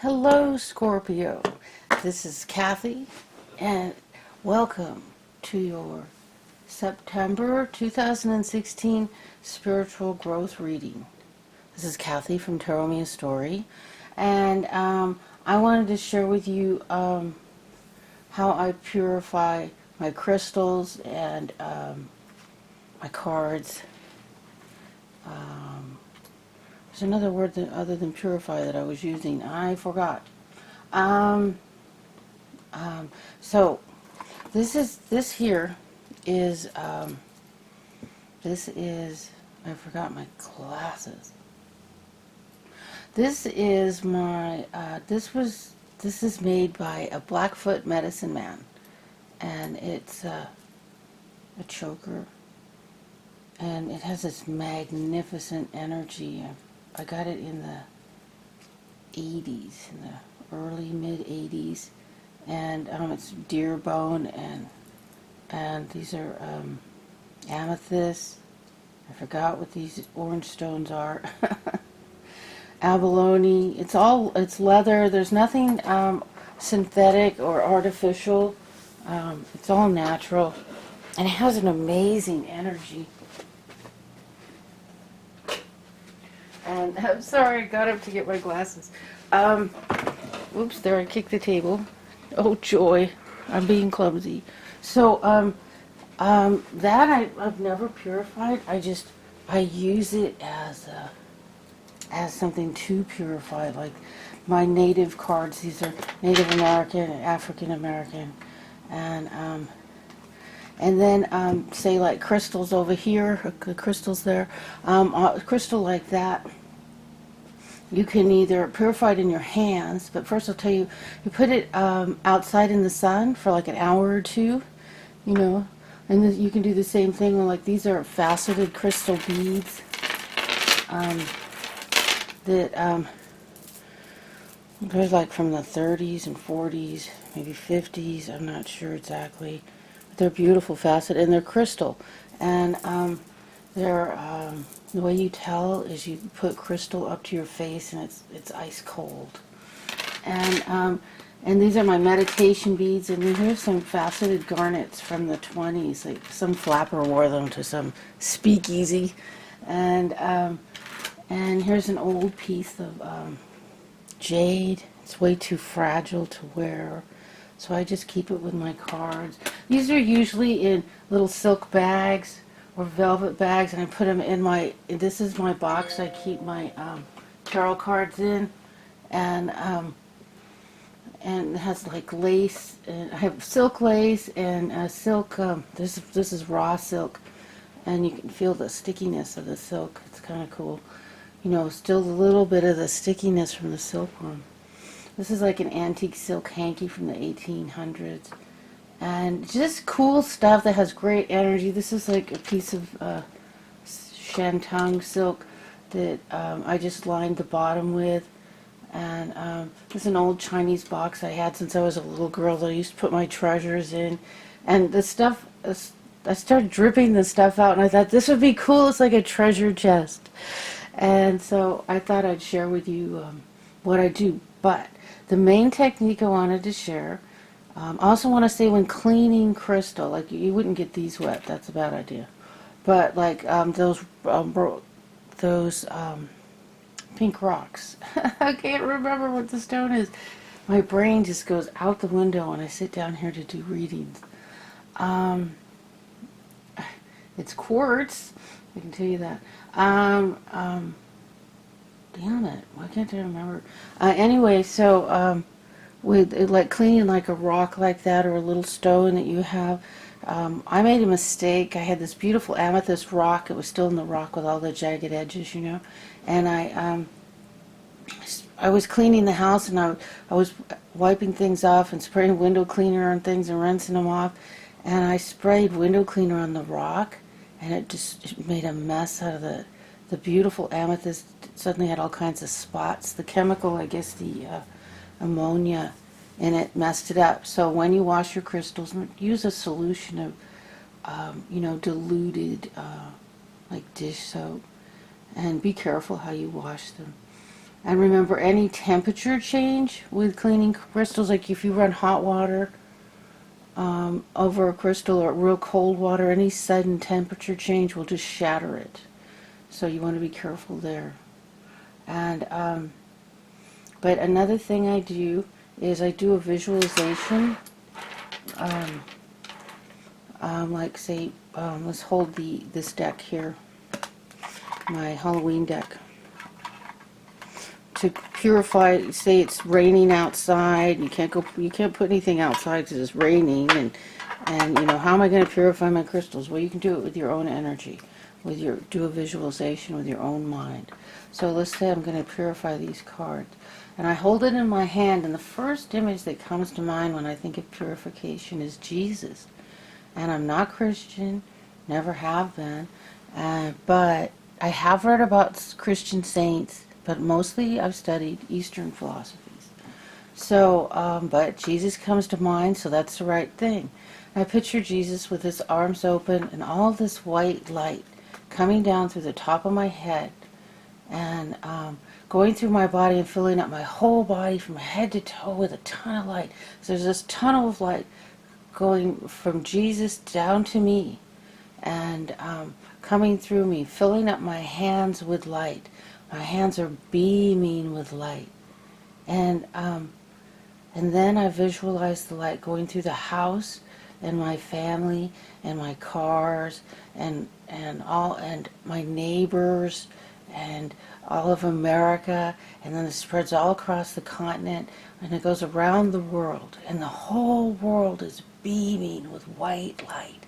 Hello, Scorpio. This is Kathy, and welcome to your September 2016 Spiritual Growth Reading. This is Kathy from Tarot Me a Story, and I wanted to share with you how I purify my crystals and my cards. There's another word other than purify that I was using. I forgot. So this here is I forgot my glasses. This is my this is made by a Blackfoot medicine man, and it's a choker, and it has this magnificent energy. I got it in the 80s, in the early mid 80s, and it's deer bone, and these are amethyst. I forgot what these orange stones are. Abalone. It's leather. There's nothing synthetic or artificial. It's all natural, and it has an amazing energy. And I'm sorry, I got up to get my glasses. Oops, there, I kicked the table. Oh, joy. I'm being clumsy. So, that I've never purified. I use it as something to purify. Like my native cards, these are Native American and African American. And then, say like crystals over here, the crystals there, a crystal like that, you can either purify it in your hands, but first I'll tell you, you put it outside in the sun for like an hour or two, and then you can do the same thing. Like these are faceted crystal beads that there's like from the 30s and 40s, maybe 50s, I'm not sure exactly. They're beautiful faceted, and they're crystal, and they're the way you tell is you put crystal up to your face, and it's ice cold. And these are my meditation beads, and then here's some faceted garnets from the 20s. Like some flapper wore them to some speakeasy, and here's an old piece of jade. It's way too fragile to wear. So I just keep it with my cards. These are usually in little silk bags or velvet bags, and I put them in this is my box I keep my tarot cards in, and it has like lace, and I have silk lace and silk, this is raw silk, and you can feel the stickiness of the silk. It's kind of cool. Still a little bit of the stickiness from the silkworm. This is like an antique silk hanky from the 1800s. And just cool stuff that has great energy. This is like a piece of shantung silk that I just lined the bottom with. And this is an old Chinese box I had since I was a little girl that I used to put my treasures in. And the stuff, I started dripping the stuff out, and I thought this would be cool. It's like a treasure chest. And so I thought I'd share with you what I do. But the main technique I wanted to share, I also want to say when cleaning crystal, like you wouldn't get these wet, that's a bad idea. But like those pink rocks. I can't remember what the stone is. My brain just goes out the window when I sit down here to do readings. It's quartz, I can tell you that. Damn it, why can't I remember? Anyway, so with like cleaning like a rock like that or a little stone that you have, I made a mistake. I had this beautiful amethyst rock. It was still in the rock with all the jagged edges, and I was cleaning the house, and I was wiping things off and spraying window cleaner on things and rinsing them off, and I sprayed window cleaner on the rock, and it made a mess out of the beautiful amethyst. Suddenly had all kinds of spots. The chemical, I guess the ammonia in it messed it up. So when you wash your crystals, use a solution of diluted like dish soap, and be careful how you wash them. And remember, any temperature change with cleaning crystals, like if you run hot water over a crystal or real cold water, any sudden temperature change will just shatter it. So you want to be careful there. And but another thing I do is I do a visualization. Like say, let's hold this deck here, my Halloween deck. To purify, say it's raining outside, you can't put anything outside because it's raining, and you know, how am I going to purify my crystals? Well, you can do it with your own energy, do a visualization with your own mind. So let's say I'm going to purify these cards, and I hold it in my hand, and the first image that comes to mind when I think of purification is Jesus. And I'm not Christian, never have been, but I have read about Christian saints, but mostly I've studied Eastern philosophies. So, but Jesus comes to mind, so that's the right thing. I picture Jesus with his arms open and all this white light coming down through the top of my head and going through my body and filling up my whole body from head to toe with a ton of light. So there's this tunnel of light going from Jesus down to me and coming through me, filling up my hands with light. My hands are beaming with light. And then I visualize the light going through the house and my family and my cars and my neighbors and all of America, and then it spreads all across the continent, and it goes around the world, and the whole world is beaming with white light.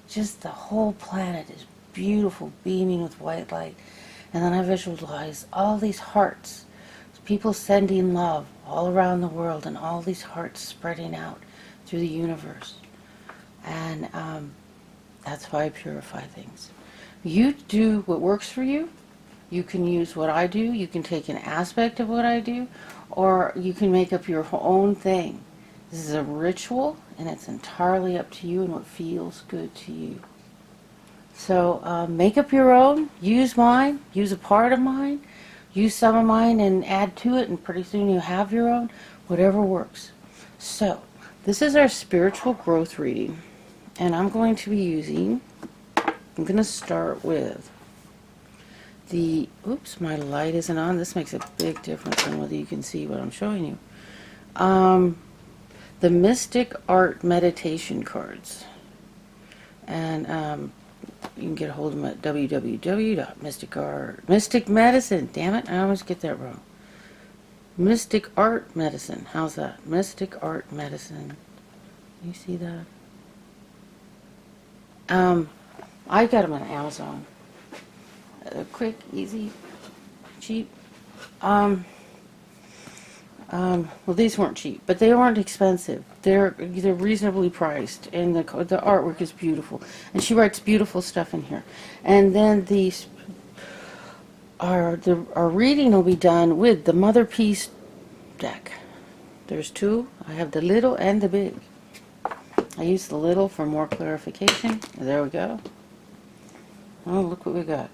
Just the whole planet is beautiful, beaming with white light. And then I visualize all these hearts, people sending love all around the world, and all these hearts spreading out through the universe. And that's how I purify things. You do what works for you. You can use what I do. You can take an aspect of what I do, or you can make up your own thing. This is a ritual, and it's entirely up to you and what feels good to you. So make up your own. Use mine. Use a part of mine. Use some of mine and add to it, and pretty soon you have your own. Whatever works. So this is our spiritual growth reading, and I'm going to be using, I'm going to start with oops, my light isn't on. This makes a big difference in whether you can see what I'm showing you. The Mystic Art Meditation cards. And you can get a hold of them at Mystic Medicine. Damn it, I always get that wrong. Mystic Art Medicine. How's that? Mystic Art Medicine. You see that? I got them on Amazon. Quick, easy, cheap. Well, these weren't cheap, but they weren't expensive. They're reasonably priced, and the artwork is beautiful. And she writes beautiful stuff in here. And then our reading will be done with the Mother Peace deck. There's two. I have the little and the big. I use the little for more clarification. There we go. Oh, look what we got.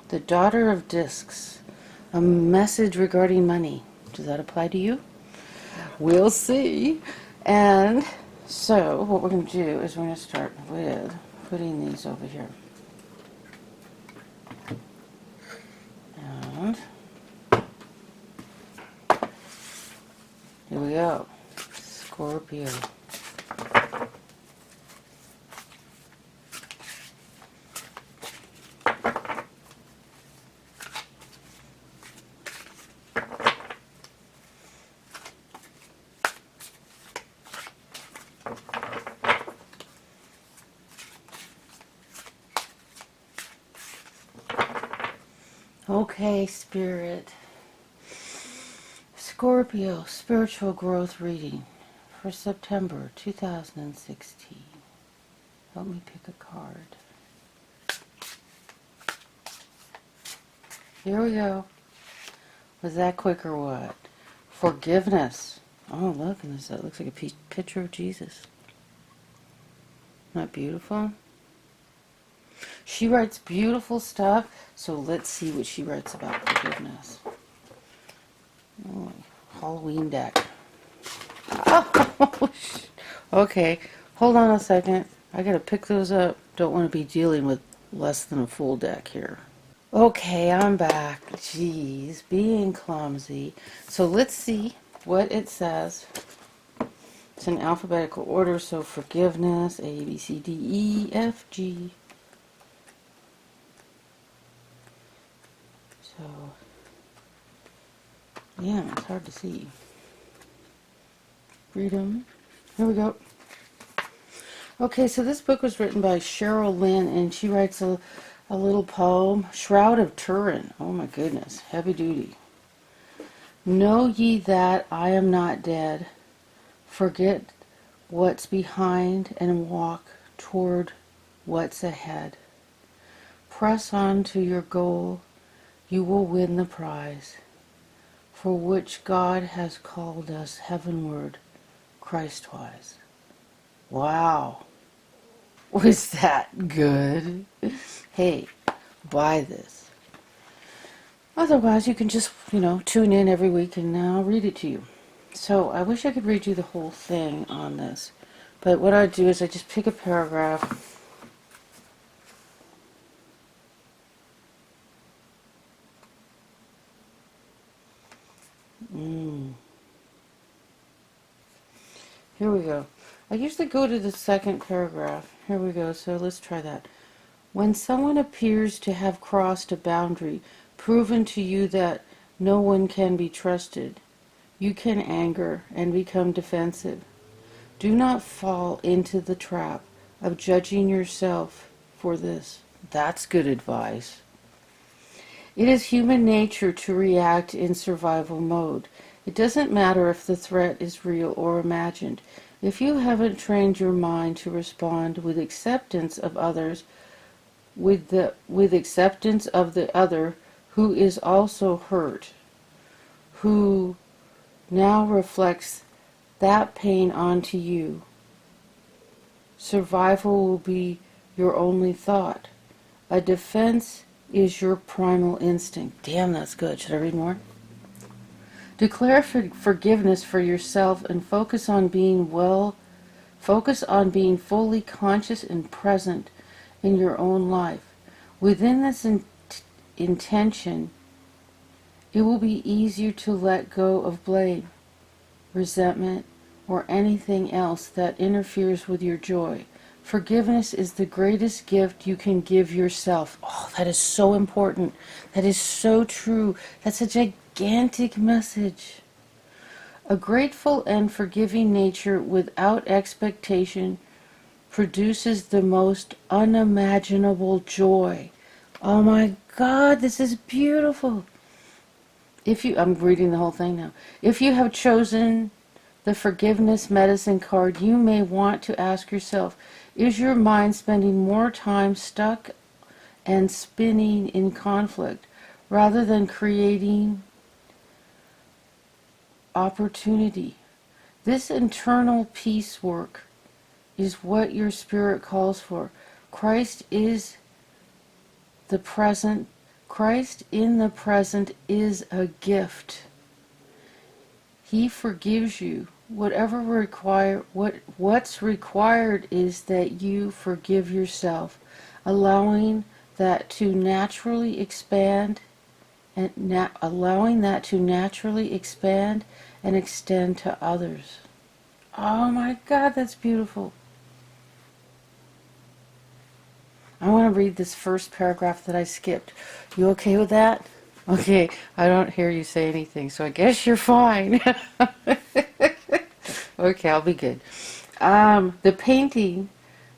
The Daughter of Discs. A message regarding money. Does that apply to you? We'll see. And so what we're going to do is we're going to start with putting these over here. And here we go. Scorpio. Okay, Spirit. Scorpio, spiritual growth reading for September 2016. Help me pick a card. Here we go. Was that quick or what? Forgiveness. Oh, look, and that looks like a picture of Jesus. Not beautiful? She writes beautiful stuff, so let's see what she writes about forgiveness. Halloween deck. Oh, okay, hold on a second. I gotta pick those up. Don't want to be dealing with less than a full deck here. Okay, I'm back. Jeez, being clumsy. So let's see what it says. It's in alphabetical order, so forgiveness, A, B, C, D, E, F, G. So, yeah, it's hard to see. Freedom. Here we go. Okay, so this book was written by Cheryl Lynn, and she writes a little poem, Shroud of Turin. Oh my goodness, heavy duty. Know ye that I am not dead. Forget what's behind and walk toward what's ahead. Press on to your goal. You will win the prize, for which God has called us heavenward, Christwise. Wow. Was that good? Hey, buy this. Otherwise, you can just, tune in every week and I'll read it to you. So, I wish I could read you the whole thing on this. But what I do is I just pick a paragraph. Here we go. I usually go to the second paragraph. Here we go. So let's try that. When someone appears to have crossed a boundary, proven to you that no one can be trusted, you can anger and become defensive. Do not fall into the trap of judging yourself for this. That's good advice. It is human nature to react in survival mode. It doesn't matter if the threat is real or imagined. If you haven't trained your mind to respond with acceptance of others, with acceptance of the other who is also hurt, who now reflects that pain onto you, survival will be your only thought. A defense is your primal instinct. Damn, that's good. Should I read more? Declare forgiveness for yourself and focus on being fully conscious and present in your own life. Within this intention, it will be easier to let go of blame, resentment, or anything else that interferes with your joy. Forgiveness is the greatest gift you can give yourself. Oh, that is so important. That is so true. That's a gigantic message. A grateful and forgiving nature without expectation produces the most unimaginable joy. Oh my God, this is beautiful. I'm reading the whole thing now. If you have chosen the forgiveness medicine card, you may want to ask yourself, is your mind spending more time stuck and spinning in conflict rather than creating opportunity? This internal peace work is what your spirit calls for. Christ in the present is a gift. He forgives you. What's required is that you forgive yourself, allowing that to naturally expand and extend to others. Oh my God, that's beautiful. I want to read this first paragraph that I skipped. You okay with that? Okay, I don't hear you say anything, so I guess you're fine. Okay, I'll be good. The painting,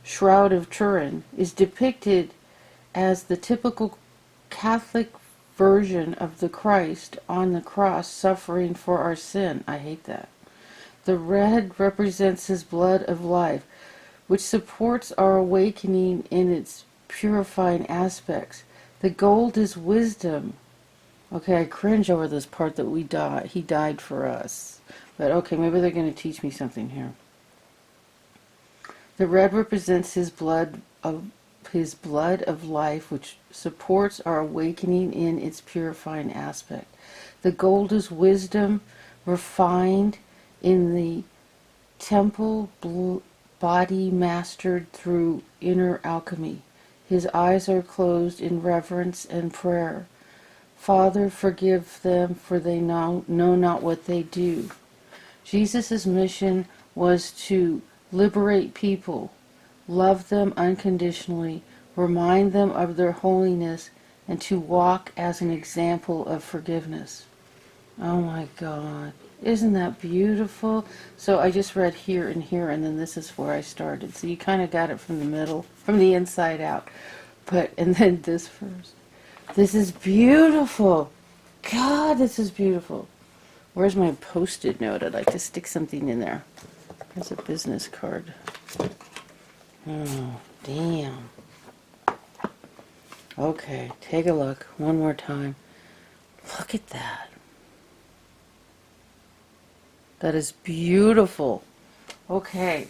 Shroud of Turin, is depicted as the typical Catholic version of the Christ on the cross suffering for our sin. I hate that. The red represents his blood of life, which supports our awakening in its purifying aspects. The gold is wisdom. Okay, I cringe over this part that he died for us. But okay, maybe they're going to teach me something here. The red represents his blood of life, which supports our awakening in its purifying aspect. The gold is wisdom, refined in the temple body mastered through inner alchemy. His eyes are closed in reverence and prayer. Father, forgive them, for they know not what they do. Jesus' mission was to liberate people, love them unconditionally, remind them of their holiness, and to walk as an example of forgiveness. Oh my God. Isn't that beautiful? So I just read here and here, and then this is where I started. So you kind of got it from the middle, from the inside out. And then this first. This is beautiful. God, this is beautiful. Where's my Post-it note? I'd like to stick something in there. There's a business card. Oh, damn. Okay, take a look one more time. Look at that. That is beautiful. Okay.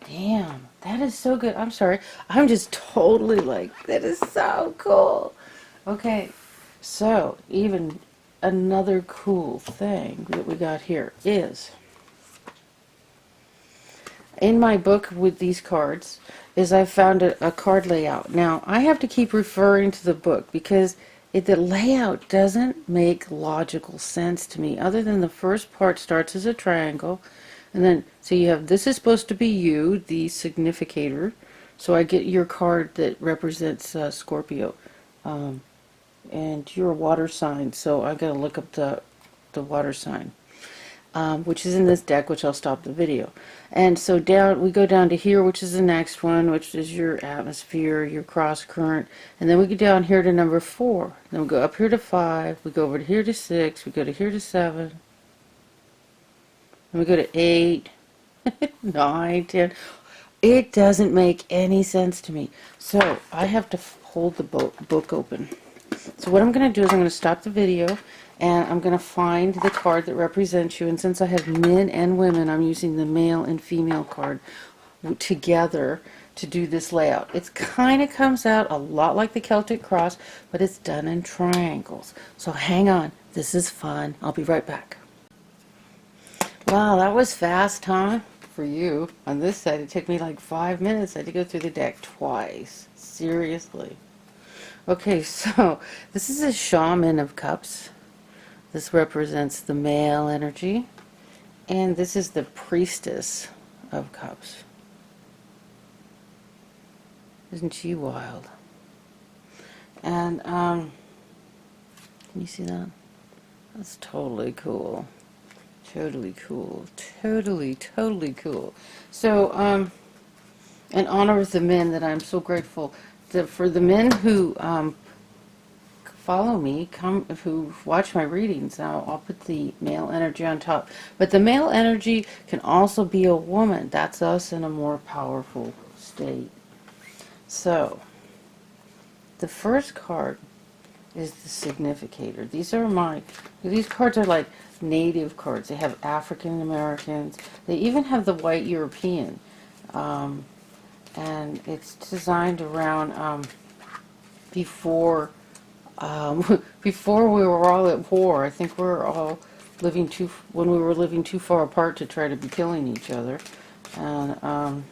Damn, that is so good. I'm sorry. I'm just totally like, that is so cool. Okay, so even another cool thing that we got here is, in my book with these cards, is I found a card layout. Now, I have to keep referring to the book because the layout doesn't make logical sense to me, other than the first part starts as a triangle, and then, so you have, this is supposed to be you, the significator, so I get your card that represents Scorpio, and you're a water sign, so I gotta look up the water sign, which is in this deck, which I'll stop the video. And so down, we go down to here, which is the next one, which is your atmosphere, your cross current, and then we go down here to number 4. Then we go up here to 5, we go over to here to 6, we go to here to 7, and we go to 8, 9, 10. It doesn't make any sense to me. So I have to hold the book open. So what I'm going to do is I'm going to stop the video, and I'm going to find the card that represents you. And since I have men and women, I'm using the male and female card together to do this layout. It kind of comes out a lot like the Celtic cross, but it's done in triangles. So hang on. This is fun. I'll be right back. Wow, that was fast, huh? For you. On this side, it took me like 5 minutes. I had to go through the deck twice. Seriously. Okay, so this is a Shaman of Cups. This represents the male energy. And this is the Priestess of Cups. Isn't she wild? And, can you see that? That's totally cool. Totally cool. Totally cool. So, in honor of the men, that I'm so grateful for the men who follow me, who watch my readings. Now, I'll put the male energy on top. But the male energy can also be a woman. That's us in a more powerful state. So, the first card is the significator. These cards are like native cards. They have African Americans. They even have the white European. And it's designed around before before we were all at war. I think we were all when we were living too far apart to try to be killing each other. And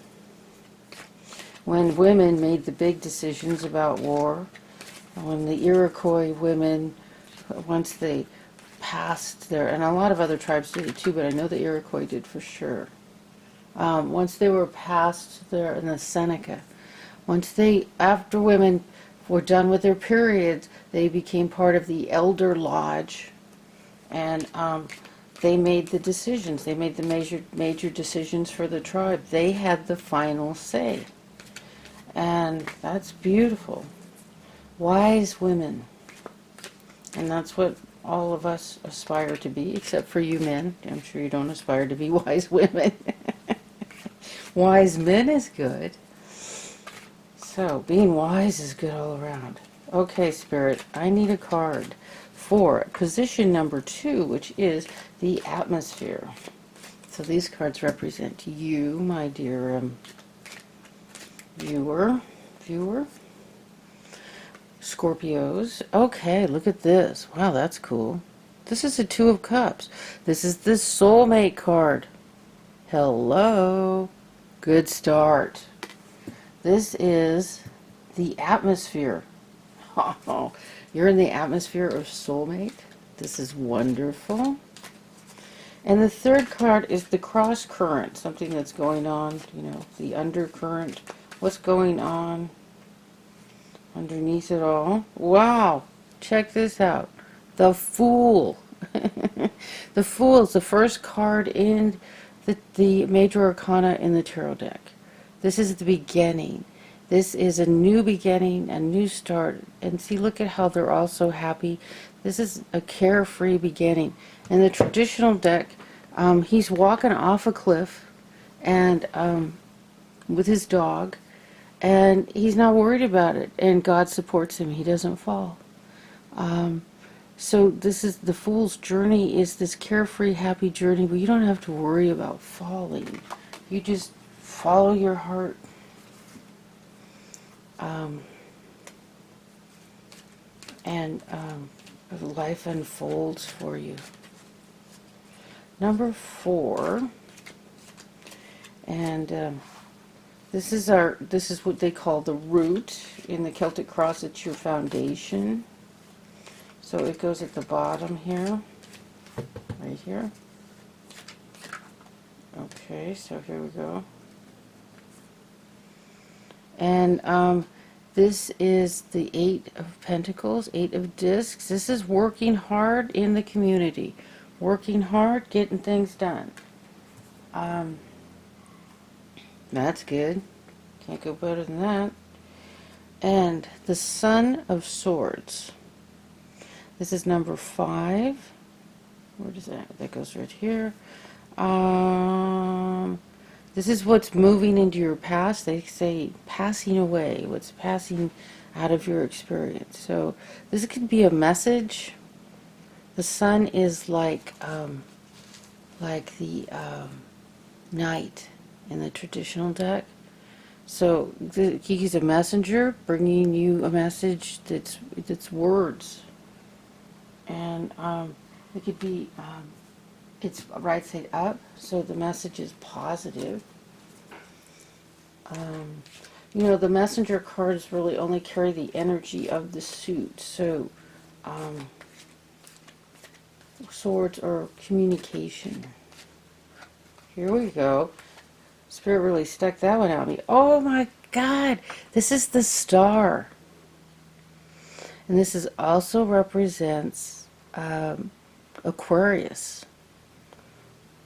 when women made the big decisions about war, when the Iroquois women, once they passed their, and a lot of other tribes did it too, but I know the Iroquois did for sure. Once they were past their, and the Seneca, after women were done with their periods, they became part of the Elder Lodge, and they made the decisions. They made the major decisions for the tribe. They had the final say. And that's beautiful. Wise women. And that's what all of us aspire to be, except for you men. I'm sure you don't aspire to be wise women. Wise men is good. So, being wise is good all around. Okay, Spirit, I need a card for position number 2, which is the atmosphere. So these cards represent you, my dear viewer. Scorpios. Okay, look at this. Wow, that's cool. This is a Two of Cups. This is the soulmate card. Hello. Good start. This is the atmosphere. Oh, you're in the atmosphere of soulmate. This is wonderful. And the third card is the cross current, something that's going on, you know, the undercurrent. What's going on underneath it all? Wow, check this out. The Fool. The Fool is the first card in the major arcana in the tarot deck. This is the beginning. This is a new beginning, a new start. And see, look at how they're all so happy. This is a carefree beginning. In the traditional deck, he's walking off a cliff and with his dog, and he's not worried about it. And God supports him. He doesn't fall. So this is the Fool's journey, is this carefree, happy journey, but you don't have to worry about falling. You just follow your heart. Life unfolds for you. Number 4, and this is what they call the root in the Celtic cross. It's your foundation. So it goes at the bottom here, right here. Okay, so here we go. And this is the 8 of Pentacles, 8 of Discs. This is working hard in the community. Working hard, getting things done. That's good. Can't go better than that. And the Son of Swords. This is number 5. Where does that? That goes right here. This is what's moving into your past. They say passing away, what's passing out of your experience. So this could be a message. The sun is like the knight in the traditional deck. So he's a messenger bringing you a message that's words. And it could be it's right side up, so the message is positive. You know, the messenger cards really only carry the energy of the suit. So swords or communication. Here we go. Spirit really stuck that one out at me. Oh my God, this is the Star. And this is also represents Aquarius.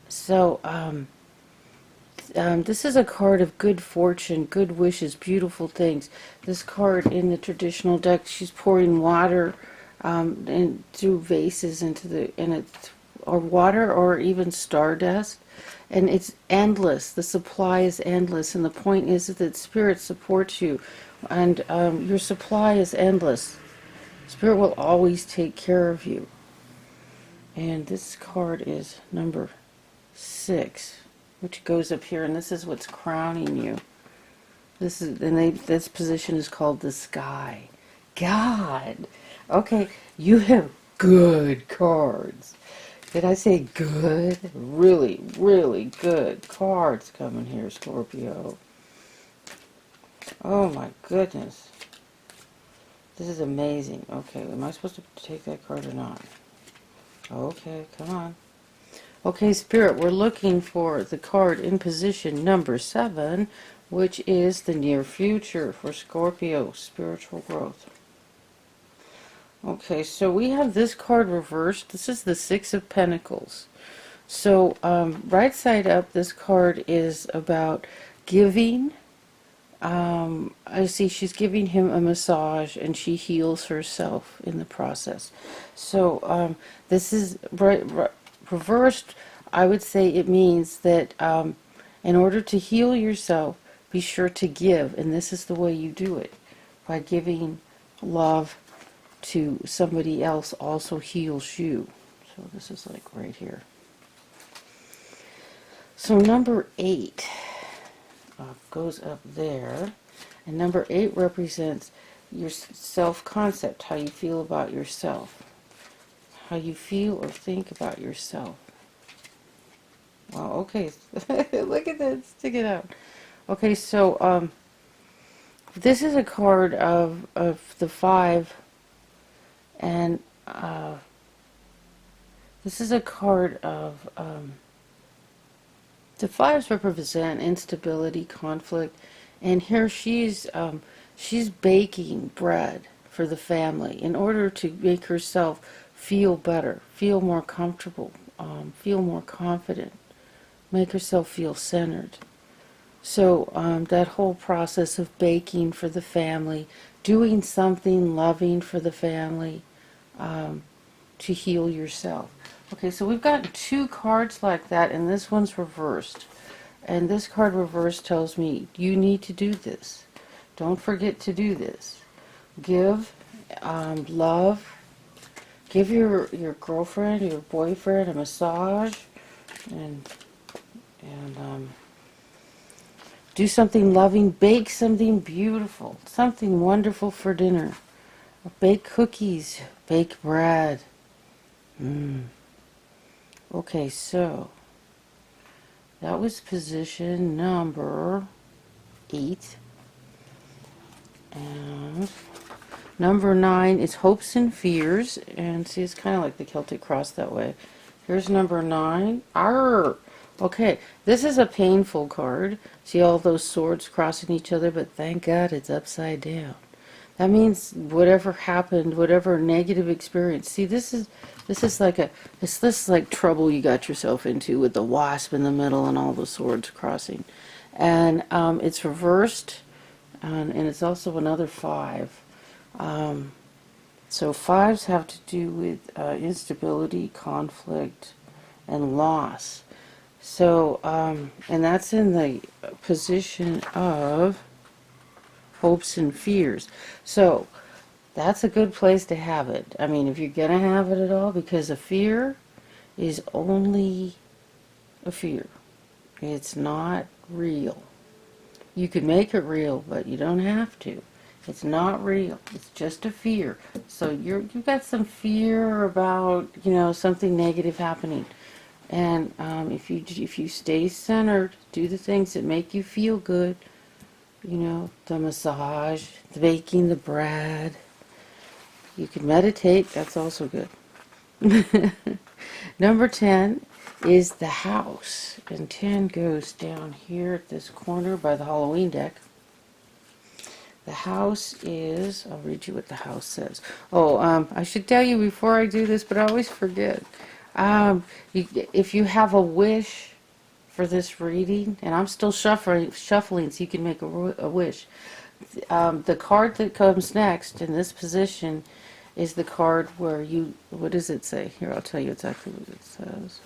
So this is a card of good fortune, good wishes, beautiful things. This card in the traditional deck, she's pouring water and through vases or water or even stardust, and it's endless. The supply is endless, and the point is that Spirit supports you, and your supply is endless. Spirit will always take care of you. And this card is number 6, which goes up here, and this is what's crowning you. This position is called the Sky. God. Okay, you have good cards. Did I say good? Really, really good cards coming here, Scorpio. Oh my goodness. This is amazing. Okay, am I supposed to take that card or not? Okay, come on. Okay, Spirit, we're looking for the card in position number 7, which is the near future for Scorpio, spiritual growth. Okay, so we have this card reversed. This is the 6 of Pentacles. So, right side up, this card is about giving. I see she's giving him a massage, and she heals herself in the process. So, this is reversed. I would say it means that in order to heal yourself, be sure to give, and this is the way you do it, by giving love to somebody else also heals you. So this is like right here. So number 8 goes up there, and number 8 represents your self-concept, how you feel about yourself. how you feel or think about yourself. Wow, okay. Look at that, stick it out. Okay, so this is a card of the 5, and this is a card of the 5s represent instability, conflict, and here she's baking bread for the family in order to make herself feel better, feel more comfortable, feel more confident, make herself feel centered. So that whole process of baking for the family, doing something loving for the family, to heal yourself. Okay, so we've got 2 cards like that, and this one's reversed. And this card reversed tells me, you need to do this. Don't forget to do this. Give love. Give your girlfriend, your boyfriend a massage, and do something loving. Bake something beautiful, something wonderful for dinner. Bake cookies, bake bread. Okay, so that was position number 8. And number 9 is hopes and fears. And see, it's kind of like the Celtic cross that way. Here's number 9. Arr! Okay, this is a painful card. See all those swords crossing each other, but thank God it's upside down. That means whatever happened, whatever negative experience. See, this is like trouble you got yourself into with the wasp in the middle and all the swords crossing. And it's reversed, and it's also another 5. So 5s have to do with instability, conflict, and loss. So, and that's in the position of hopes and fears. So that's a good place to have it. I mean, if you're going to have it at all, because a fear is only a fear. It's not real. You can make it real, but you don't have to. It's not real. It's just a fear. So you've got some fear about, something negative happening. And if you stay centered, do the things that make you feel good, the massage, the baking the bread. You can meditate, that's also good. Number 10 is the house. And 10 goes down here at this corner by the Halloween deck. The house is, I'll read you what the house says. Oh, I should tell you before I do this, but I always forget. If you have a wish for this reading, and I'm still shuffling so you can make a wish. The card that comes next in this position is the card where what does it say? Here, I'll tell you exactly what it says.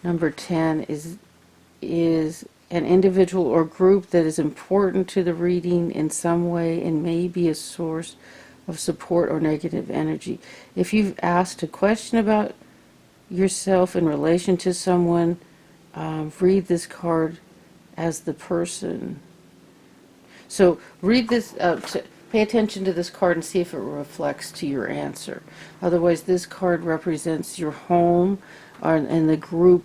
Number 10 is an individual or group that is important to the reading in some way and may be a source of support or negative energy. If you've asked a question about yourself in relation to someone, read this card as the person. So read this, pay attention to this card and see if it reflects to your answer. Otherwise, this card represents your home and the group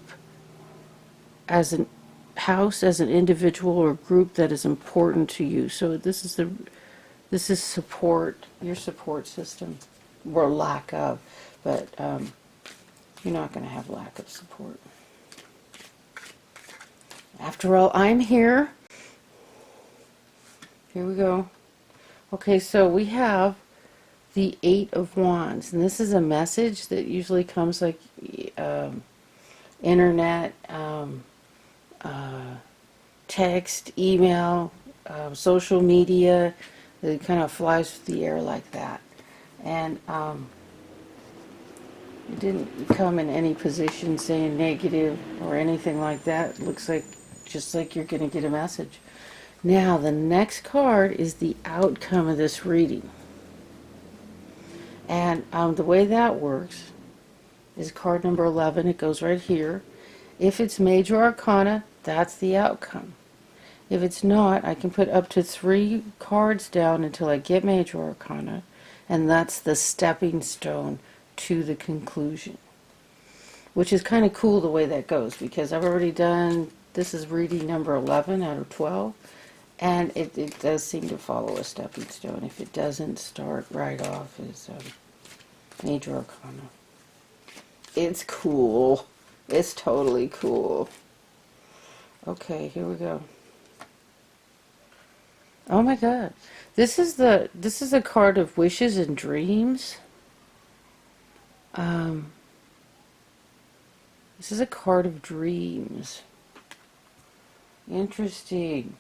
as an house, as an individual or group that is important to you. So this is support, your support system, or lack of, but you're not going to have lack of support. After all, I'm here. Here we go. Okay, so we have the 8 of Wands, and this is a message that usually comes like internet, text, email, social media. It kind of flies through the air like that. And it didn't come in any position saying negative or anything like that. It looks like just like you're going to get a message. Now, the next card is the outcome of this reading. And the way that works is card number 11. It goes right here. If it's major arcana, that's the outcome. If it's not, I can put up to 3 cards down until I get major arcana. and that's the stepping stone to the conclusion, which is kind of cool the way that goes, because I've already done, this is reading number 11 out of 12, and it does seem to follow a stepping stone. If it doesn't start right off as Major Arcana. It's cool. It's totally cool. Okay, here we go. Oh my god. This is a card of wishes and dreams. This is a card of dreams. Interesting.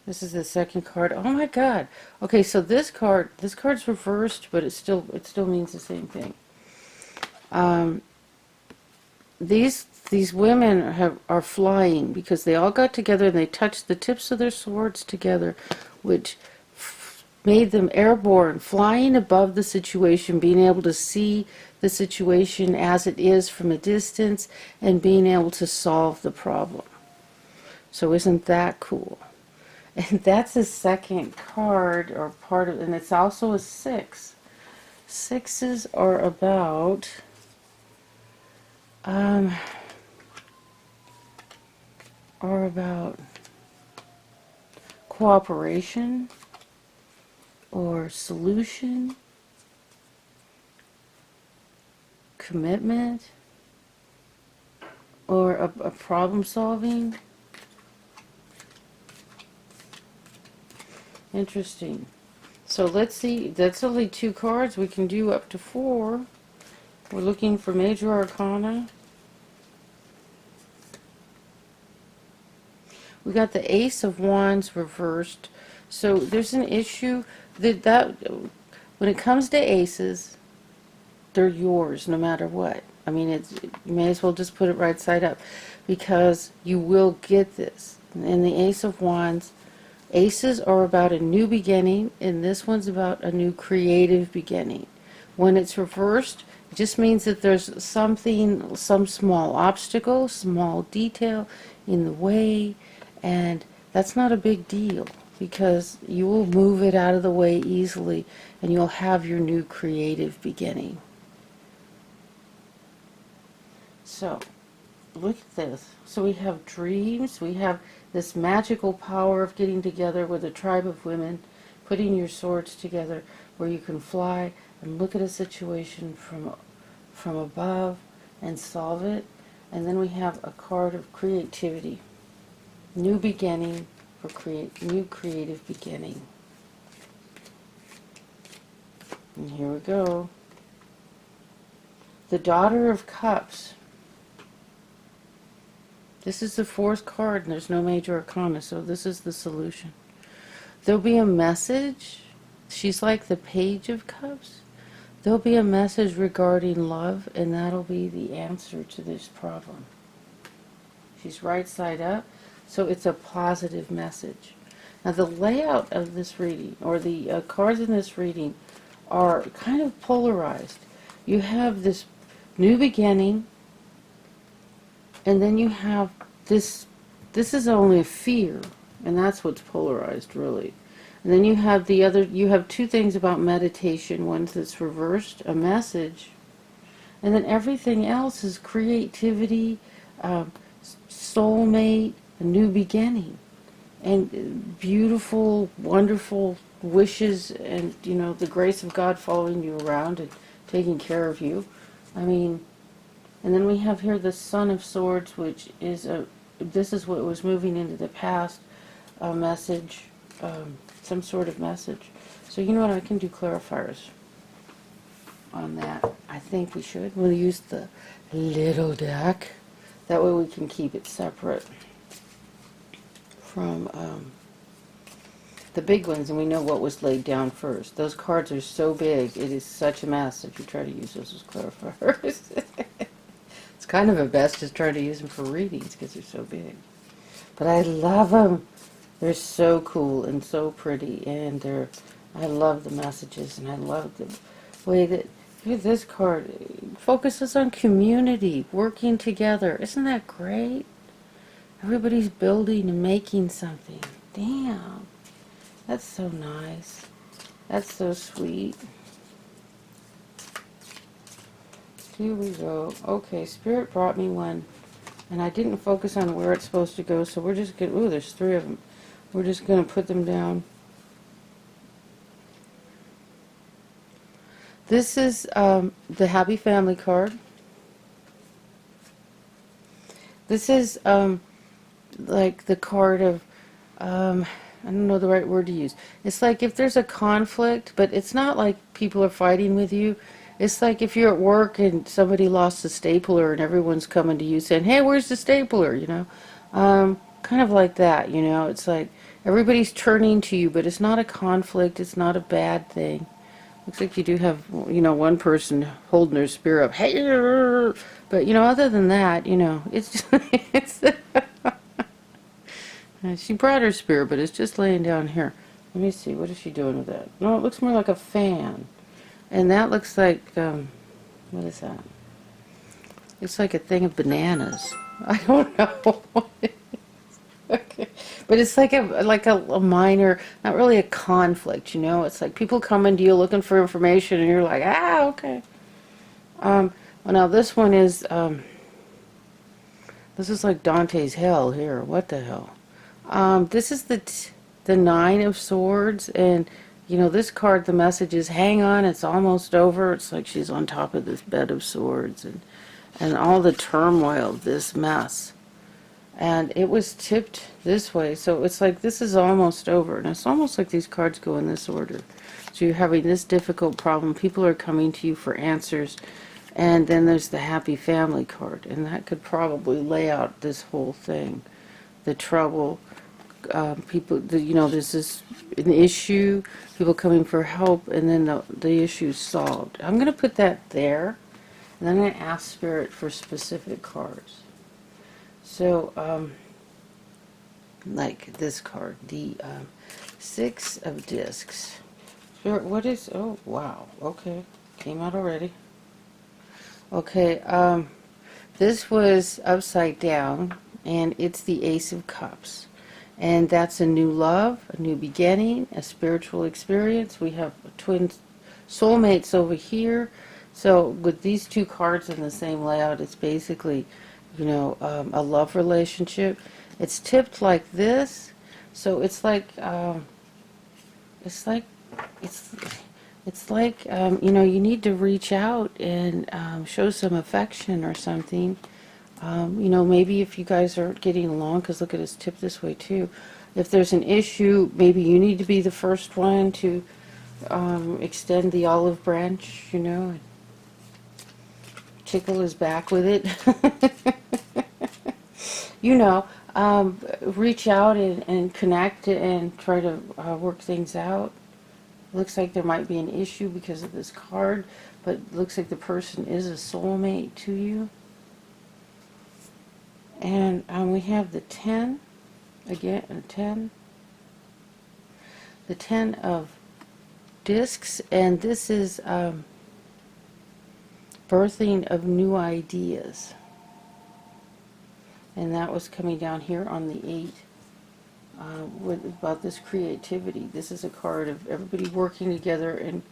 This is the second card. Oh my god. Okay, so this card's reversed, but it still means the same thing. These women are flying because they all got together and they touched the tips of their swords together, which made them airborne, flying above the situation, being able to see the situation as it is from a distance and being able to solve the problem. So isn't that cool? And that's the second card, or part of, and it's also a 6. 6s are about cooperation or solution, commitment, or a problem solving. Interesting. So let's see, that's only 2 cards. We can do up to 4. We're looking for Major Arcana. We got the Ace of Wands reversed. So there's an issue that when it comes to aces, they're yours no matter what. I mean, you may as well just put it right side up, because you will get this. And the Ace of Wands, aces are about a new beginning, and this one's about a new creative beginning. When it's reversed, it just means that there's something, some small obstacle, small detail in the way, and that's not a big deal, because you will move it out of the way easily, and you'll have your new creative beginning. So, look at this. So we have dreams, we have this magical power of getting together with a tribe of women, putting your swords together where you can fly and look at a situation from above and solve it. And then we have a card of creativity. New beginning for new creative beginning. And here we go. The Daughter of Cups. This is the 4th card, and there's no Major Arcana, so this is the solution. There'll be a message. She's like the Page of Cups. There'll be a message regarding love, and that'll be the answer to this problem. She's right side up, so it's a positive message. Now the layout of this reading, or the cards in this reading, are kind of polarized. You have this new beginning, and then you have this is only a fear, and that's what's polarized, really. And then you have you have 2 things about meditation. One that's reversed, a message, and then everything else is creativity, soulmate, a new beginning, and beautiful, wonderful wishes, and, you know, the grace of God following you around and taking care of you. I mean, and then we have here the Son of Swords, which is this is what was moving into the past, a message, some sort of message. So you know what, I can do clarifiers on that. I think we should. We'll use the little deck. That way we can keep it separate from the big ones, and we know what was laid down first. Those cards are so big, it is such a mess if you try to use those as clarifiers. It's kind of a best to try to use them for readings because they're so big. But I love them. They're so cool and so pretty, and I love the messages, and I love the way that this card focuses on community, working together. Isn't that great? Everybody's building and making something. Damn. That's so nice. That's so sweet. Here we go. Okay, Spirit brought me one. And I didn't focus on where it's supposed to go, so we're just going to... Ooh, there's 3 of them. We're just going to put them down. This is the Happy Family card. This is like the card of... I don't know the right word to use. It's like if there's a conflict, but it's not like people are fighting with you. It's like if you're at work and somebody lost a stapler and everyone's coming to you saying, hey, where's the stapler, you know? Kind of like that, you know? It's like everybody's turning to you, but it's not a conflict. It's not a bad thing. Looks like you do have, you know, one person holding their spear up. Hey, but, you know, other than that, you know, it's just, it's... She brought her spear, but it's just laying down here. Let me see. What is she doing with that? No, it looks more like a fan. And that looks like, what is that? It's like a thing of bananas. I don't know. Okay. But it's like a minor, not really a conflict, you know? It's like people coming to you looking for information, and you're like, ah, okay. Well, now this one is, this is like Dante's hell here. What the hell? This is the 9 of Swords, and you know, this card, the message is hang on, it's almost over. It's like she's on top of this bed of swords, and all the turmoil of this mess. And it was tipped this way, so it's like this is almost over, and it's almost like these cards go in this order. So you're having this difficult problem, people are coming to you for answers, and then there's the Happy Family card, and that could probably lay out this whole thing. The trouble, people, you know, there's this an issue, people coming for help, and then the issue's solved. I'm going to put that there, and then I'm going to ask Spirit for specific cards. So, like this card, the 6 of Discs. Spirit, what is, oh, wow, okay, came out already. Okay, this was upside down, and it's the Ace of Cups. And that's a new love, a new beginning, a spiritual experience. We have twin soulmates over here. So with these 2 cards in the same layout, it's basically, you know, a love relationship. It's tipped like this. So it's like, you know, you need to reach out and show some affection or something. You know, maybe if you guys aren't getting along, because look at it's tipped this way too. If there's an issue, maybe you need to be the first one to extend the olive branch, you know, and tickle his back with it. You know, reach out and connect and try to work things out. Looks like there might be an issue because of this card, but looks like the person is a soulmate to you. And we have the 10, again, a 10. The 10 of Discs, and this is birthing of new ideas. And that was coming down here on the 8, about this creativity. This is a card of everybody working together in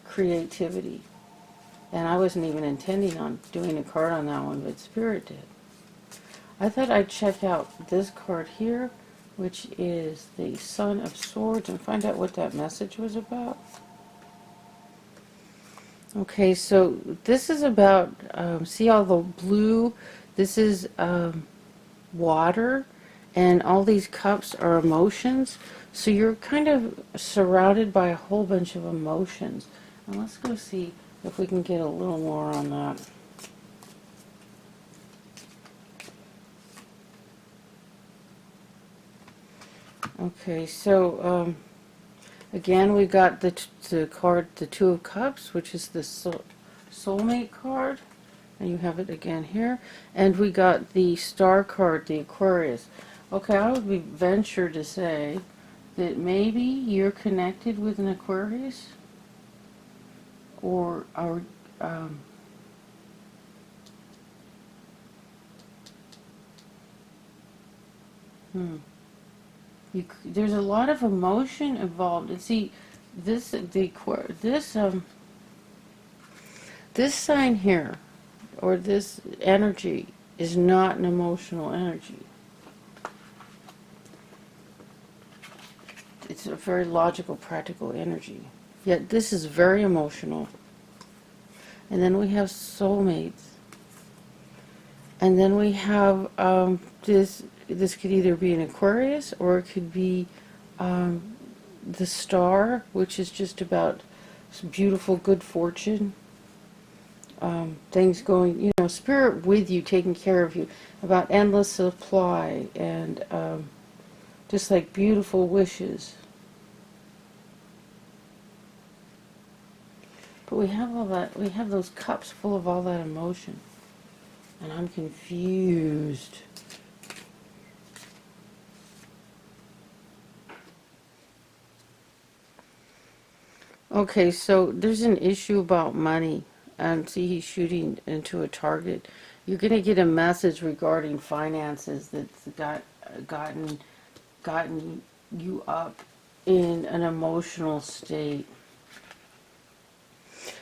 creativity. And I wasn't even intending on doing a card on that one, but Spirit did. I thought I'd check out this card here, which is the Son of Swords, and find out what that message was about. Okay, so this is about, see all the blue? This is water, and all these cups are emotions. So you're kind of surrounded by a whole bunch of emotions. And let's go see if we can get a little more on that. Okay, so again we got the card, the 2 of Cups, which is the soulmate card, and you have it again here. And we got the Star card, the Aquarius. Okay, I would venture to say that maybe you're connected with an Aquarius, or there's a lot of emotion involved. And see, this sign here, or this energy, is not an emotional energy. It's a very logical, practical energy. Yet this is very emotional. And then we have soulmates. And then we have this could either be an Aquarius, or it could be the star, which is just about some beautiful good fortune. Things going, spirit with you, taking care of you, about endless supply, and just like beautiful wishes. But we have all that, we have those cups full of all that emotion. And I'm confused. Okay, so there's an issue about money. And see, he's shooting into a target. You're going to get a message regarding finances that's gotten you up in an emotional state.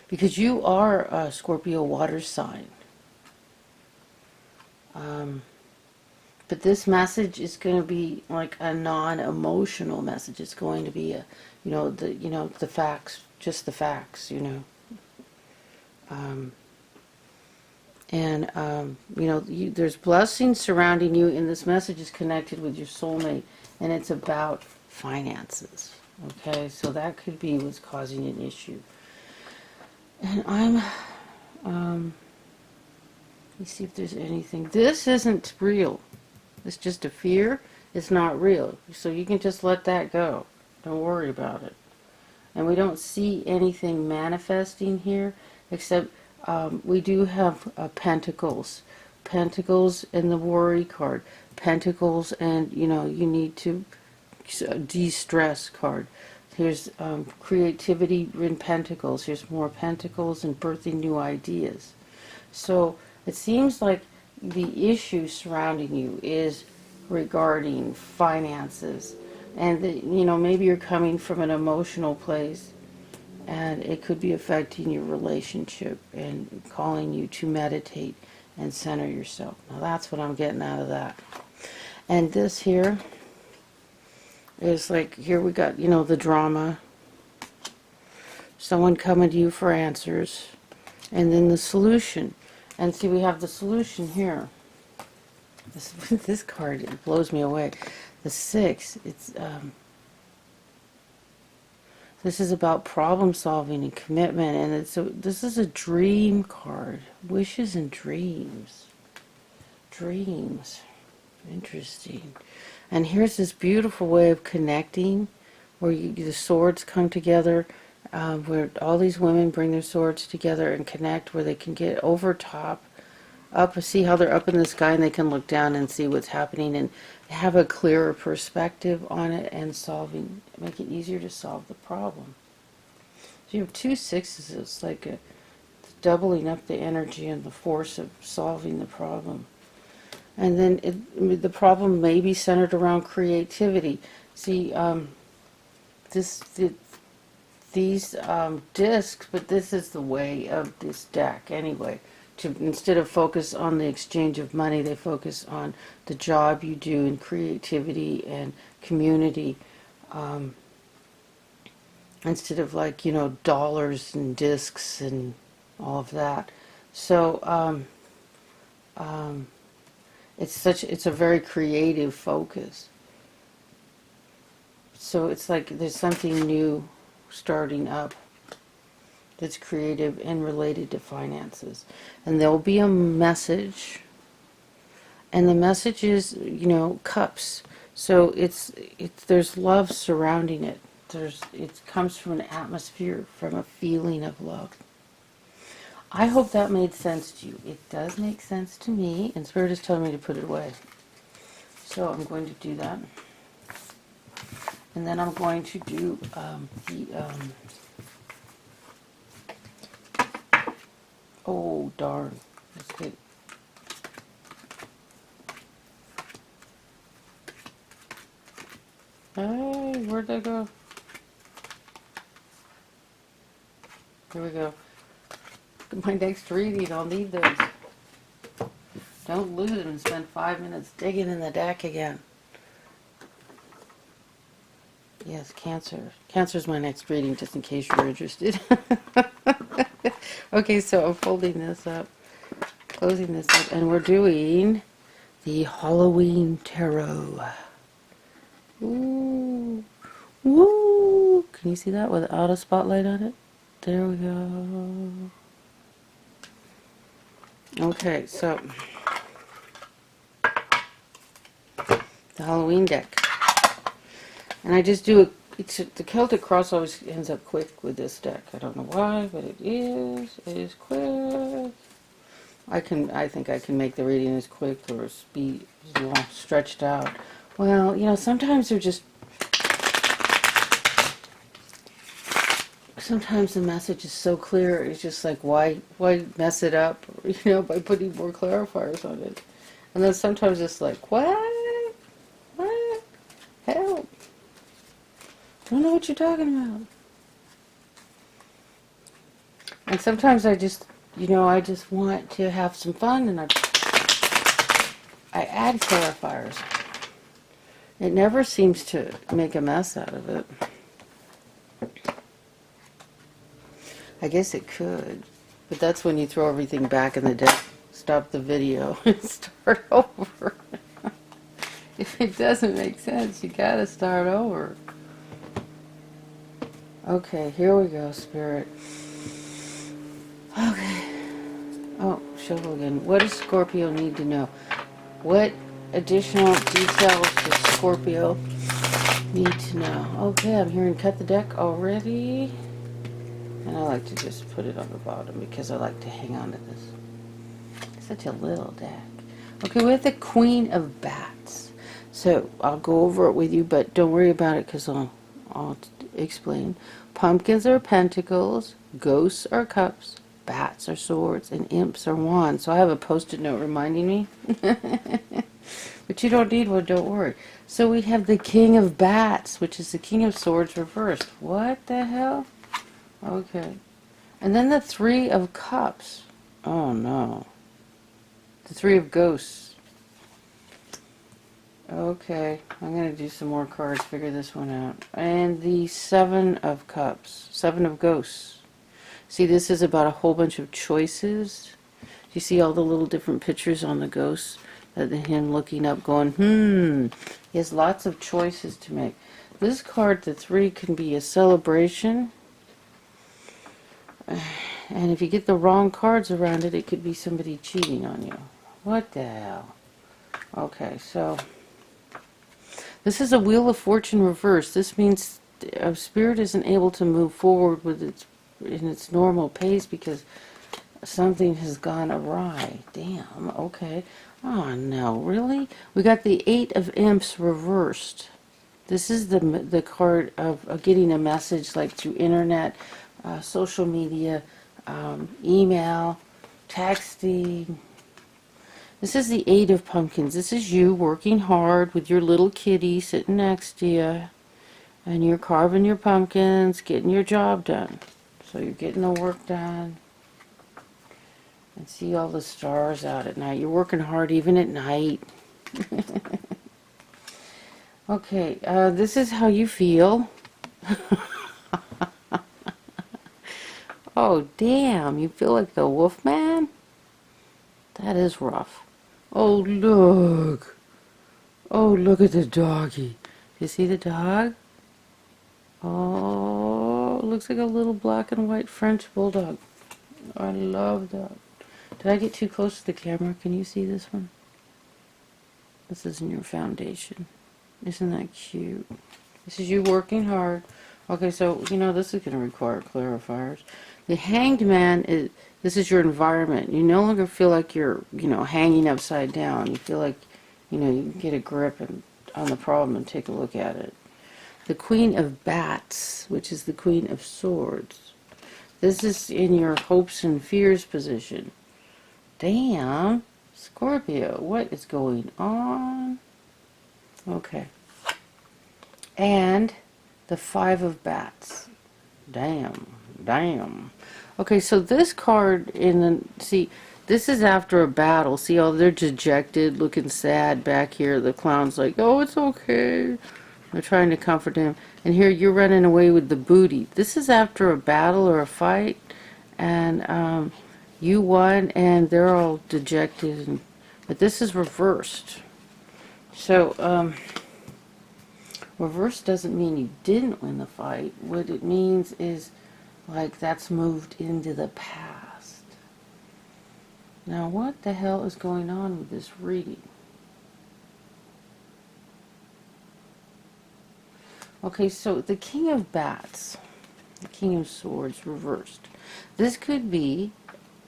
Because you are a Scorpio water sign. But this message is going to be like a non-emotional message. It's going to be the facts, just the facts, there's blessings surrounding you, and this message is connected with your soulmate, and it's about finances. Okay, so that could be what's causing an issue. And let me see if there's anything. This isn't real. It's just a fear. It's not real. So you can just let that go. Don't worry about it. And we don't see anything manifesting here, except we do have Pentacles. Pentacles and the worry card. Pentacles and, you need to de-stress card. Here's creativity in Pentacles. Here's more Pentacles and birthing new ideas. So it seems like the issue surrounding you is regarding finances. And, maybe you're coming from an emotional place, and it could be affecting your relationship and calling you to meditate and center yourself. Now that's what I'm getting out of that. And this here is like, here we got, the drama. Someone coming to you for answers. And then the solution. And see, we have the solution here. This card, it blows me away. The 6, it's this is about problem solving and commitment, and this is a dream card. Wishes and dreams. Dreams. Interesting. And here's this beautiful way of connecting, where the swords come together, where all these women bring their swords together and connect, where they can get over top, see how they're up in the sky, and they can look down and see what's happening and have a clearer perspective on it, and make it easier to solve the problem. So you have 2 6s. It's like doubling up the energy and the force of solving the problem. And then the problem may be centered around creativity. See, these discs, but this is the way of this deck anyway. Instead of focus on the exchange of money, they focus on the job you do and creativity and community, instead of dollars and discs and all of that. So it's a very creative focus. So it's like there's something new starting up that's creative and related to finances. And there'll be a message, and the message is, cups. So there's love surrounding it. It comes from an atmosphere, from a feeling of love. I hope that made sense to you. It does make sense to me, and Spirit is telling me to put it away. So I'm going to do that. And then I'm going to do oh, darn. Let's get... Hey, where'd they go? Here we go. My next reading, I'll need those. Don't lose it and spend 5 minutes digging in the deck again. Yes, Cancer. Cancer's my next reading, just in case you're interested. Okay, so I'm folding this up, closing this up, and we're doing the Halloween Tarot. Ooh. Woo! Can you see that without a spotlight on it? There we go. Okay, so the Halloween deck. And I just do the Celtic Cross always ends up quick with this deck. I don't know why, but it is. It is quick. I think I can make the reading as quick or be long, stretched out. Well, you know, sometimes they're just. Sometimes the message is so clear. It's just like, why mess it up? You know, by putting more clarifiers on it. And then sometimes it's like, what? Help! I don't know what you're talking about. And sometimes I just, you know, I just want to have some fun, and I add clarifiers. It never seems to make a mess out of it. I guess it could, but that's when you throw everything back in the deck, stop the video, and start over. If it doesn't make sense, you gotta start over. Okay, here we go, Spirit. Okay. Oh, shuffle again. What does Scorpio need to know? What additional details does Scorpio need to know? Okay, I'm hearing cut the deck already. And I like to just put it on the bottom because I like to hang on to this. Such a little deck. Okay, we have the Queen of Bats. So I'll go over it with you, but don't worry about it because I'll explain. Pumpkins are pentacles, ghosts are cups, bats are swords, and imps are wands. So I have a post-it note reminding me. But you don't need one, don't worry. So we have the King of Bats, which is the King of Swords reversed. What the hell? Okay. And then the Three of Cups. Oh no. The Three of Ghosts. Okay. I'm going to do some more cards, figure this one out. And the Seven of Cups. Seven of Ghosts. See, this is about a whole bunch of choices. You see all the little different pictures on the ghosts? Him looking up going, He has lots of choices to make. This card, the Three, can be a celebration. And if you get the wrong cards around it, it could be somebody cheating on you. What the hell? Okay, so this is a Wheel of Fortune reverse. This means a spirit isn't able to move forward with in its normal pace because something has gone awry. Damn, okay. Oh no, really? We got the Eight of Imps reversed. This is the card of getting a message like through internet, social media, email, texting. This is the Eight of Pumpkins. This is you working hard with your little kitty sitting next to you, and you're carving your pumpkins, getting your job done. So you're getting the work done. And see all the stars out at night. You're working hard even at night. Okay, this is how you feel. Oh, damn, you feel like the wolf man? That is rough. Oh, look. Oh, look at the doggy. You see the dog? Oh, it looks like a little black and white French bulldog. I love that. Did I get too close to the camera? Can you see this one? This is in your foundation. Isn't that cute? This is you working hard. Okay, so, you know, this is going to require clarifiers. The Hanged Man, this is your environment. You no longer feel like you're, you know, hanging upside down. You feel like, you know, you can get a grip on the problem and take a look at it. The Queen of Bats, which is the Queen of Swords. This is in your hopes and fears position. Damn, Scorpio, what is going on? Okay. And the Five of Bats. Damn. Okay, so this card in the, see, this is after a battle. See, oh, they're dejected, looking sad back here. The clown's like, oh, it's okay. They're trying to comfort him. And here you're running away with the booty. This is after a battle or a fight, and you won, and they're all dejected. But this is reversed. So, reversed doesn't mean you didn't win the fight. What it means is, like, that's moved into the past. Now, what the hell is going on with this reading? Okay, so the King of Bats, the King of Swords reversed. This can be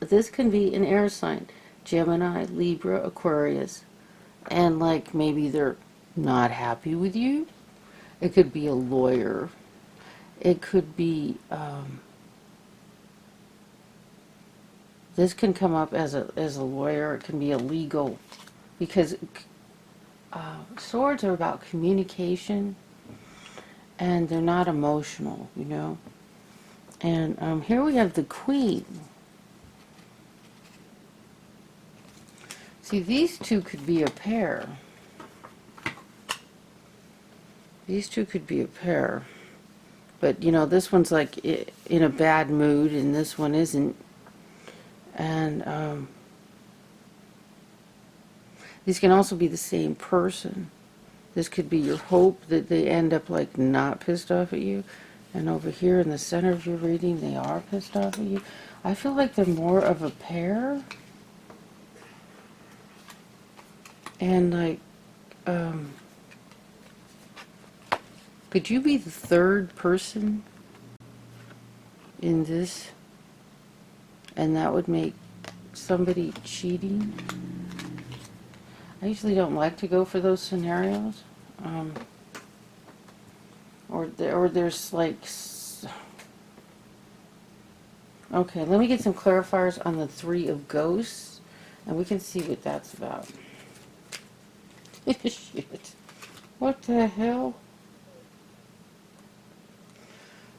an air sign, Gemini, Libra, Aquarius, and like maybe they're not happy with you. It could be a lawyer. It could be this can come up as a lawyer. It can be a legal, because swords are about communication, and they're not emotional, you know. And here we have the Queen. See, these two could be a pair. These two could be a pair. But, you know, this one's like in a bad mood, and this one isn't. And these can also be the same person. This could be your hope that they end up like not pissed off at you. And over here in the center of your reading, they are pissed off at you. I feel like they're more of a pair. And like, could you be the third person in this? And that would make somebody cheating? I usually don't like to go for those scenarios. Or there's like... Okay, let me get some clarifiers on the Three of Ghosts, and we can see what that's about. Shit. What the hell?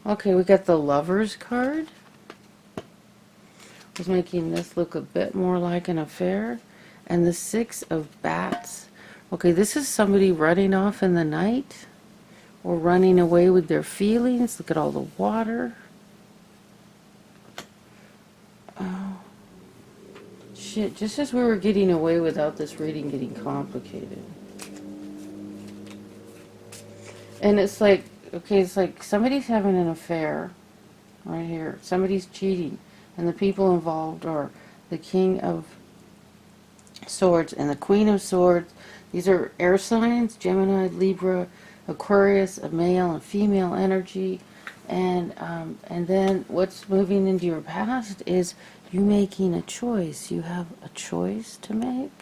Okay, we got the Lovers card. Was making this look a bit more like an affair. And the Six of Bats. Okay, this is somebody running off in the night, or running away with their feelings. Look at all the water. Oh, shit, just as we were getting away without this reading getting complicated. And it's like, okay, it's like somebody's having an affair right here. Somebody's cheating. And the people involved are the King of Swords and the Queen of Swords. These are air signs, Gemini, Libra, Aquarius, a male and female energy. And then what's moving into your past is you making a choice. You have a choice to make.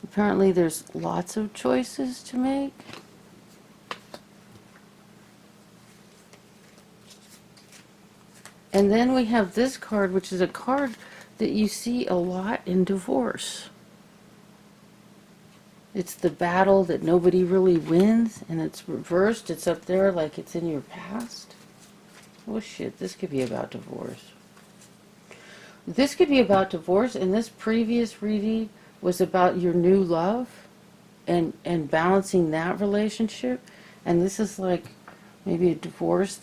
Apparently there's lots of choices to make. And then we have this card, which is a card that you see a lot in divorce. It's the battle that nobody really wins, and it's reversed. It's up there like it's in your past. Oh shit, this could be about divorce. This could be about divorce, and this previous reading was about your new love and balancing that relationship. And this is like maybe a divorce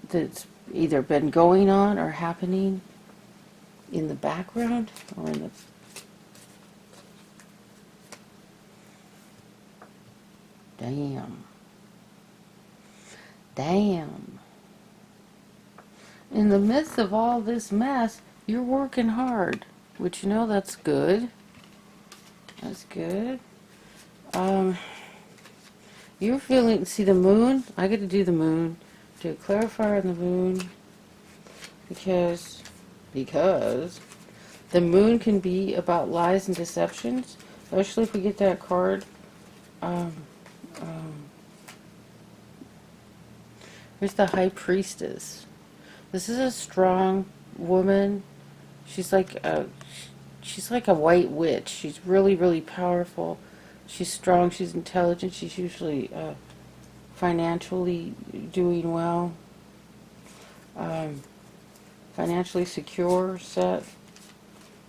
that's either been going on or happening in the background or in the... Damn. Damn. In the midst of all this mess, you're working hard, which, you know, that's good. That's good. You're feeling, see the moon? I get to do the moon. Do a clarifier on the moon. Because the moon can be about lies and deceptions. Especially if we get that card. Here's the High Priestess. This is a strong woman. She's like a white witch. She's really, really powerful. She's strong. She's intelligent. She's usually financially doing well. financially secure, set,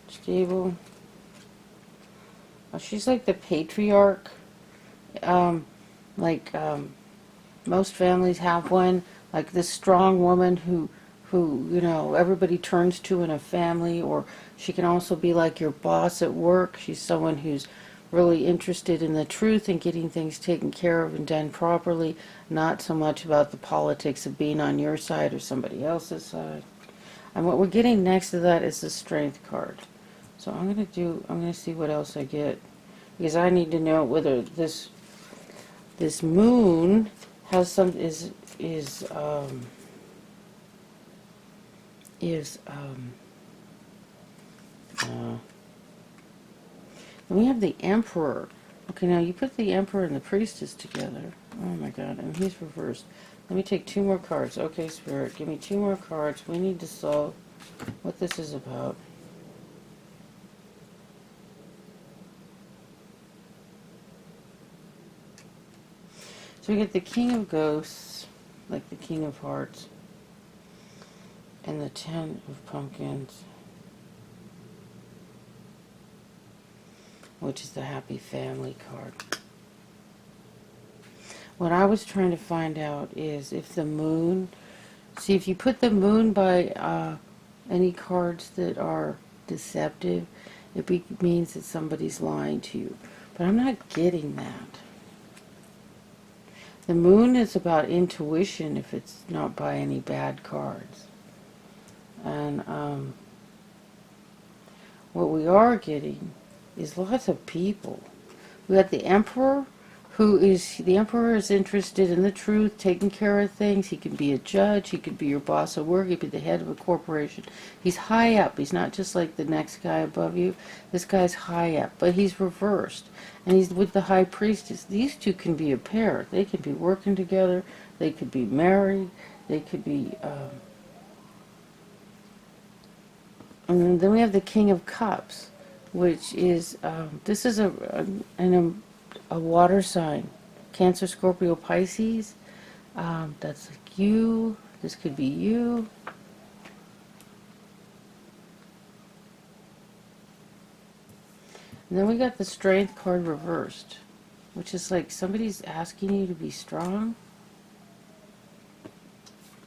stable. She's like the patriarch. Um, like most families have one. Like this strong woman who everybody turns to in a family. Or she can also be like your boss at work. She's someone who's really interested in the truth and getting things taken care of and done properly. Not so much about the politics of being on your side or somebody else's side. And what we're getting next to that is the Strength card. So I'm gonna see what else I get, because I need to know whether this moon has some uh, and we have the Emperor. Okay, now you put the Emperor and the Priestess together. Oh my God, and he's reversed. Let me take 2 more cards. Okay, Spirit, give me 2 more cards. We need to solve what this is about. So we get the King of Ghosts, like the King of Hearts, and the 10 of Pumpkins, which is the Happy Family card. What I was trying to find out is if the moon, see if you put the moon by any cards that are deceptive, it means that somebody's lying to you. But I'm not getting that. The moon is about intuition if it's not by any bad cards. And what we are getting is lots of people. We got the Emperor, the Emperor is interested in the truth, taking care of things. He can be a judge, he could be your boss at work, he could be the head of a corporation. He's high up, he's not just like the next guy above you. This guy's high up, but he's reversed. And he's with the High Priestess. These two can be a pair. They could be working together, they could be married, they could be... and then we have the King of Cups, which is, this is a water sign. Cancer, Scorpio, Pisces. That's like you. This could be you. And then we got the Strength card reversed, which is like somebody's asking you to be strong.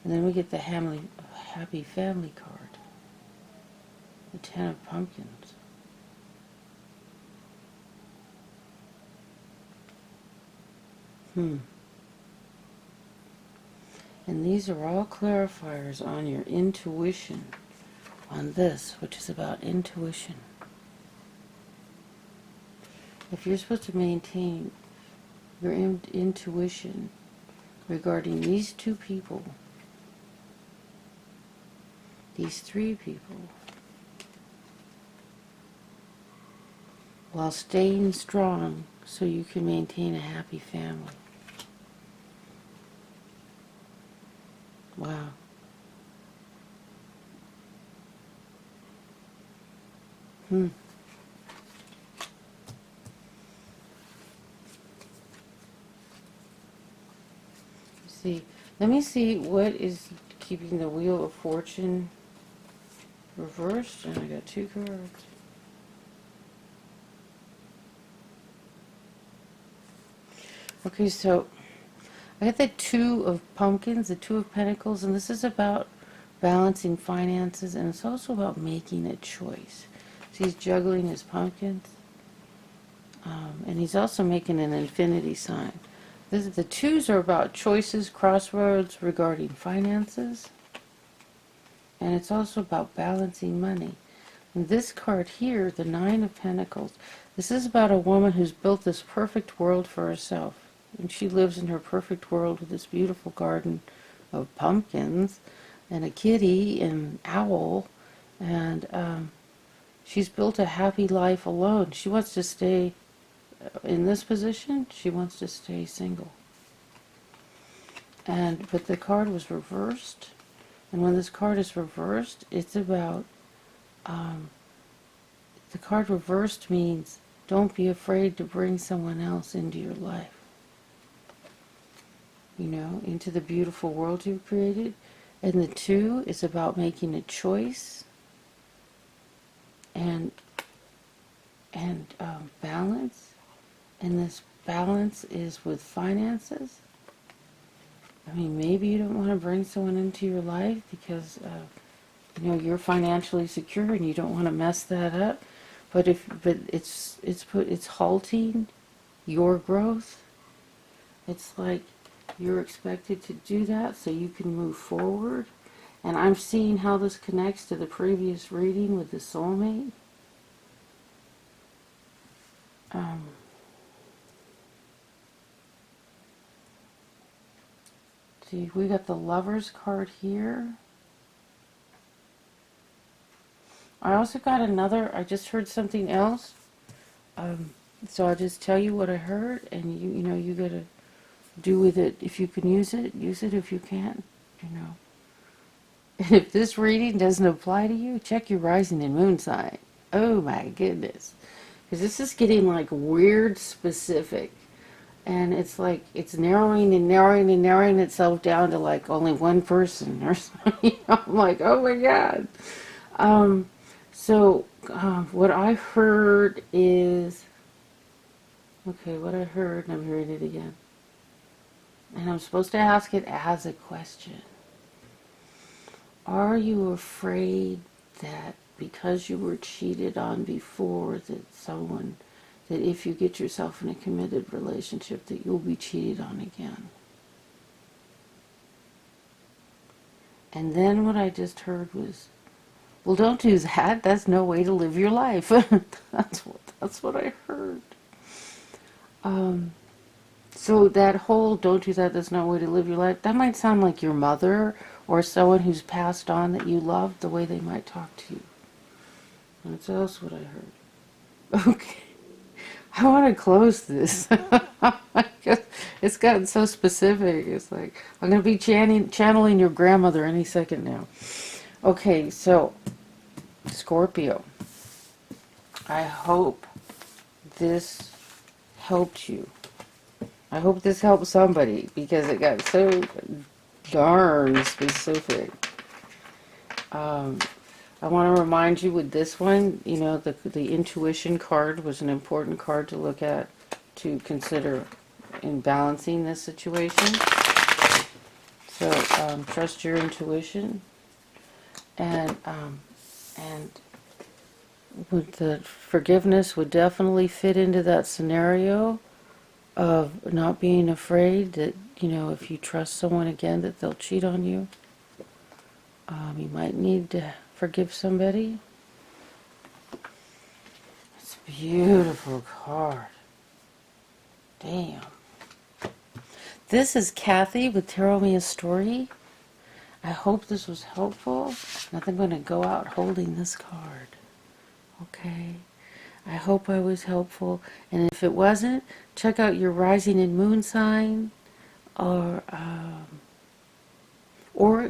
And then we get the Happy Family card. The 10 of Pumpkins. And these are all clarifiers on your intuition on this, which is about intuition. If you're supposed to maintain your intuition regarding these 2 people, these 3 people, while staying strong so you can maintain a happy family. Wow. See, let me see what is keeping the Wheel of Fortune reversed, and I got 2 cards. Okay, so I got the 2 of Pumpkins, the 2 of Pentacles, and this is about balancing finances, and it's also about making a choice. So he's juggling his pumpkins, and he's also making an infinity sign. The 2s are about choices, crossroads regarding finances, and it's also about balancing money. And this card here, the 9 of Pentacles, this is about a woman who's built this perfect world for herself. And she lives in her perfect world with this beautiful garden of pumpkins and a kitty and an owl. And she's built a happy life alone. She wants to stay in this position. She wants to stay single. But the card was reversed. And when this card is reversed, it's about... the card reversed means don't be afraid to bring someone else into your life. Into the beautiful world you've created. And the 2 is about making a choice and balance. And this balance is with finances. I mean, maybe you don't want to bring someone into your life because you're financially secure and you don't want to mess that up. But it's halting your growth. It's like you're expected to do that so you can move forward. And I'm seeing how this connects to the previous reading with the soulmate. See, we got the Lovers card here. I also got another, I just heard something else. So I'll just tell you what I heard, and you gotta do with it. If you can use it if you can't, And if this reading doesn't apply to you, check your rising and moon sign. Oh my goodness. Because this is getting like weird specific. And it's like, it's narrowing and narrowing and narrowing itself down to like only one person or something. I'm like, oh my God. What I heard is, okay, what I heard, and I'm hearing it again. And I'm supposed to ask it as a question. Are you afraid that because you were cheated on before, that if you get yourself in a committed relationship, that you'll be cheated on again? And then what I just heard was, well, don't do that. That's no way to live your life. That's what I heard. So that whole don't do that, that's no way to live your life, that might sound like your mother or someone who's passed on that you loved, the way they might talk to you. That's also what I heard. Okay. I want to close this. It's gotten so specific. It's like, I'm going to be channeling your grandmother any second now. Okay, so, Scorpio. I hope this helped you. I hope this helps somebody, because it got so darn specific. I want to remind you with this one, the intuition card was an important card to look at, to consider in balancing this situation. So trust your intuition, and with the forgiveness would definitely fit into that scenario of not being afraid that, if you trust someone again, that they'll cheat on you. You might need to forgive somebody. It's a beautiful card. Damn. This is Kathy with Tarot Me a Story. I hope this was helpful. And I'm going to go out holding this card. Okay? I hope I was helpful. And if it wasn't, check out your rising and moon sign, or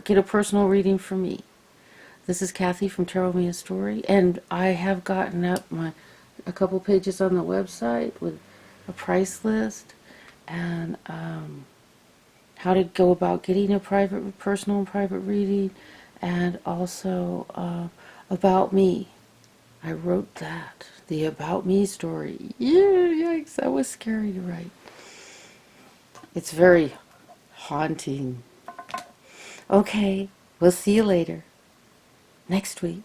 get a personal reading from me. This is Kathy from Tarot Me a Story, and I have gotten up a couple pages on the website with a price list and how to go about getting a personal and private reading, and also about me. I wrote that, the About Me story. Yeah, yikes, that was scary to write. It's very haunting. Okay, we'll see you later. Next week.